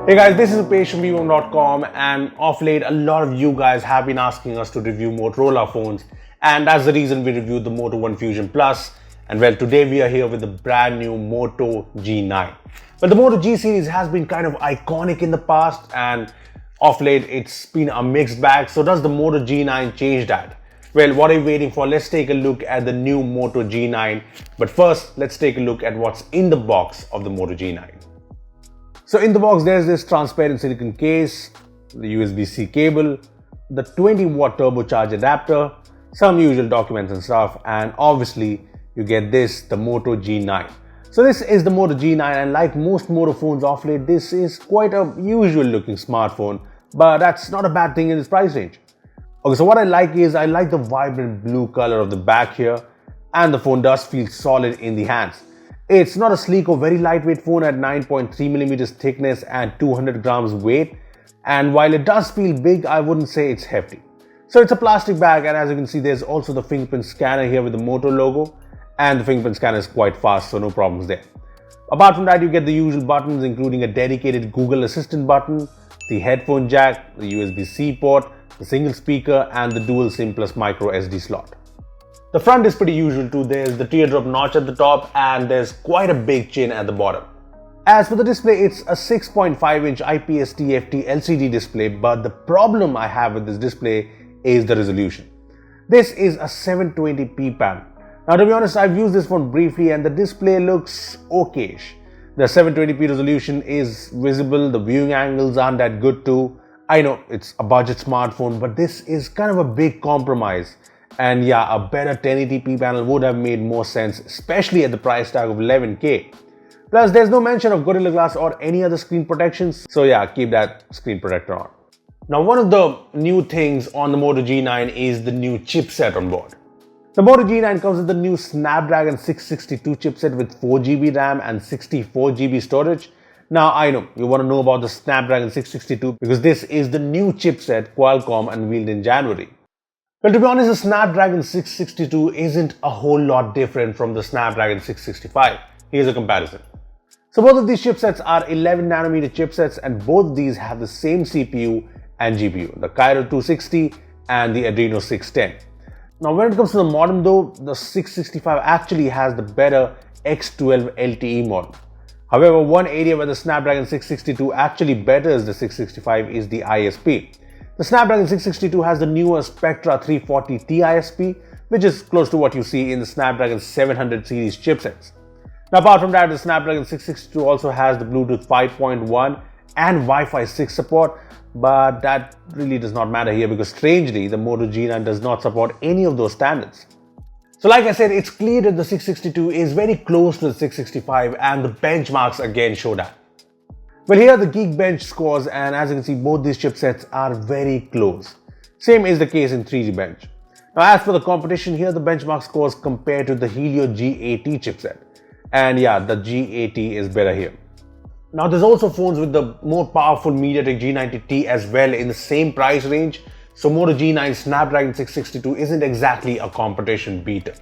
Hey guys, this is Upesh from Vivo.com, and of late a lot of you guys have been asking us to review Motorola phones, and that's the reason we reviewed the Moto One Fusion Plus. And well, today we are here with the brand new Moto G9. Well, the Moto G series has been kind of iconic in the past, and of late it's been a mixed bag. So does the Moto G9 change that? Well, what are you waiting for? Let's take a look at the new Moto G9. But first, let's take a look at what's in the box of the Moto G9. So in the box, there's this transparent silicone case, the USB-C cable, the 20-watt turbocharged adapter, some usual documents and stuff, and obviously you get this, the Moto G9. So this is the Moto G9, and like most Moto phones of late, this is quite a usual looking smartphone, but that's not a bad thing in this price range. Okay, so what I like is I like the vibrant blue color of the back here, and the phone does feel solid in the hands. It's not a sleek or very lightweight phone at 9.3mm thickness and 200 grams weight, and while it does feel big, I wouldn't say it's hefty. So it's a plastic bag, and as you can see, there's also the fingerprint scanner here with the Moto logo, and the fingerprint scanner is quite fast, so no problems there. Apart from that, you get the usual buttons, including a dedicated Google Assistant button, the headphone jack, the USB-C port, the single speaker, and the dual SIM plus micro SD slot. The front is pretty usual too. There's the teardrop notch at the top, and there's quite a big chin at the bottom. As for the display, it's a 6.5-inch IPS TFT LCD display, but the problem I have with this display is the resolution. This is a 720p panel. Now, to be honest, I've used this phone briefly and the display looks okayish. The 720p resolution is visible, the viewing angles aren't that good too. I know it's a budget smartphone, but this is kind of a big compromise. And yeah, a better 1080p panel would have made more sense, especially at the price tag of 11K. Plus, there's no mention of Gorilla Glass or any other screen protections, so yeah, keep that screen protector on. Now, one of the new things on the Moto G9 is the new chipset on board. The Moto G9 comes with the new Snapdragon 662 chipset with 4GB RAM and 64GB storage. Now, I know you want to know about the Snapdragon 662 because this is the new chipset Qualcomm unveiled in January. Well, to be honest, the Snapdragon 662 isn't a whole lot different from the Snapdragon 665. Here's a comparison. So both of these chipsets are 11nm chipsets, and both of these have the same CPU and GPU, the Kryo 260 and the Adreno 610. Now, when it comes to the modem though, the 665 actually has the better X12 LTE modem. However, one area where the Snapdragon 662 actually betters the 665 is the ISP. The Snapdragon 662 has the newer Spectra 340T ISP, which is close to what you see in the Snapdragon 700 series chipsets. Now, apart from that, the Snapdragon 662 also has the Bluetooth 5.1 and Wi-Fi 6 support, but that really does not matter here because strangely, the Moto G9 does not support any of those standards. So like I said, it's clear that the 662 is very close to the 665, and the benchmarks again show that. Well, here are the Geekbench scores, and as you can see, both these chipsets are very close. Same is the case in 3Gbench. Now, as for the competition, here are the benchmark scores compared to the Helio G80 chipset. And yeah, the G80 is better here. Now, there's also phones with the more powerful MediaTek G90T as well in the same price range. So Moto G9 Snapdragon 662 isn't exactly a competition beater.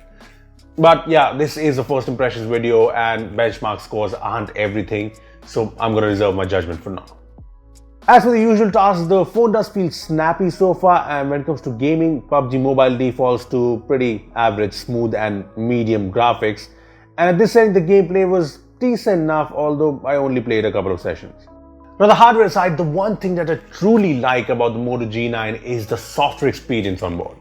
But yeah, this is a first impressions video and benchmark scores aren't everything. So I'm going to reserve my judgment for now. As for the usual tasks, the phone does feel snappy so far, and when it comes to gaming, PUBG Mobile defaults to pretty average, smooth and medium graphics. And at this setting, the gameplay was decent enough, although I only played a couple of sessions. Now, the hardware side, the one thing that I truly like about the Moto G9 is the software experience on board.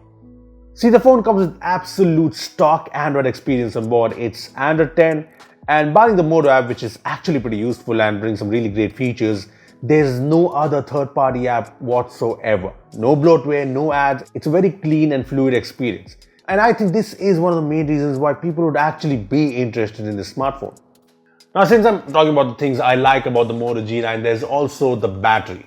See, the phone comes with absolute stock Android experience on board. It's Android 10. And barring the Moto app, which is actually pretty useful and brings some really great features, there's no other third-party app whatsoever. No bloatware, no ads. It's a very clean and fluid experience. And I think this is one of the main reasons why people would actually be interested in this smartphone. Now, since I'm talking about the things I like about the Moto G9, there's also the battery.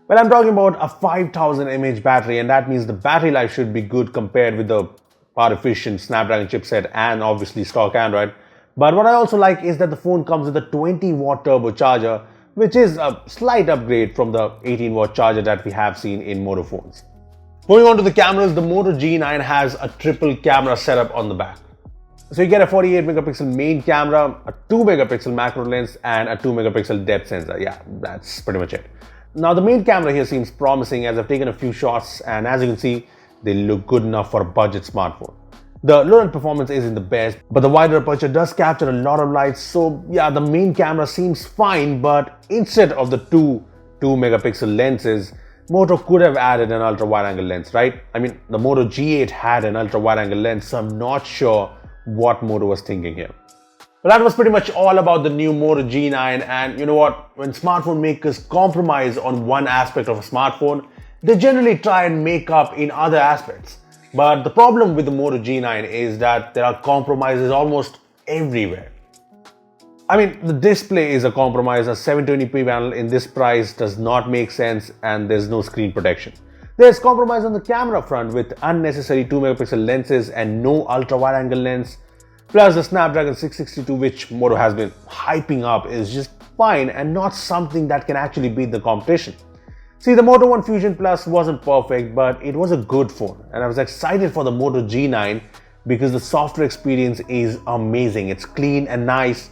Well, I'm talking about a 5000 mAh battery, and that means the battery life should be good compared with the power-efficient Snapdragon chipset and obviously stock Android. But what I also like is that the phone comes with a 20-watt turbocharger, which is a slight upgrade from the 18-watt charger that we have seen in Moto phones. Moving on to the cameras, the Moto G9 has a triple camera setup on the back. So you get a 48 megapixel main camera, a 2 megapixel macro lens, and a 2 megapixel depth sensor. Yeah, that's pretty much it. Now the main camera here seems promising as I've taken a few shots, and as you can see, they look good enough for a budget smartphone. The low-end performance isn't the best, but the wider aperture does capture a lot of light, so yeah, the main camera seems fine, but instead of the two 2 megapixel lenses, Moto could have added an ultra-wide-angle lens, right? I mean, the Moto G8 had an ultra-wide-angle lens, so I'm not sure what Moto was thinking here. But that was pretty much all about the new Moto G9, and you know what? When smartphone makers compromise on one aspect of a smartphone, they generally try and make up in other aspects. But the problem with the Moto G9 is that there are compromises almost everywhere. I mean, the display is a compromise. A 720p panel in this price does not make sense, and there's no screen protection. There's compromise on the camera front with unnecessary 2 megapixel lenses and no ultra wide angle lens. Plus the Snapdragon 662, which Moto has been hyping up, is just fine and not something that can actually beat the competition. See, the Moto One Fusion Plus wasn't perfect, but it was a good phone, and I was excited for the Moto G9 because the software experience is amazing. It's clean and nice,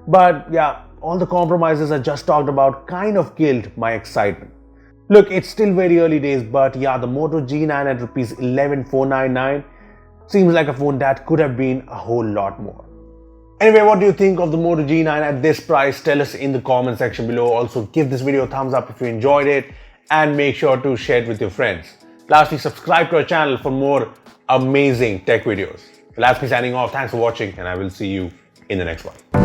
but yeah, all the compromises I just talked about kind of killed my excitement. Look, it's still very early days, but yeah, the Moto G9 at rupees 11,499 seems like a phone that could have been a whole lot more. Anyway, what do you think of the Moto G9 at this price? Tell us in the comment section below. Also, give this video a thumbs up if you enjoyed it, and make sure to share it with your friends. Lastly, subscribe to our channel for more amazing tech videos. Well, that's me signing off. Thanks for watching, and I will see you in the next one.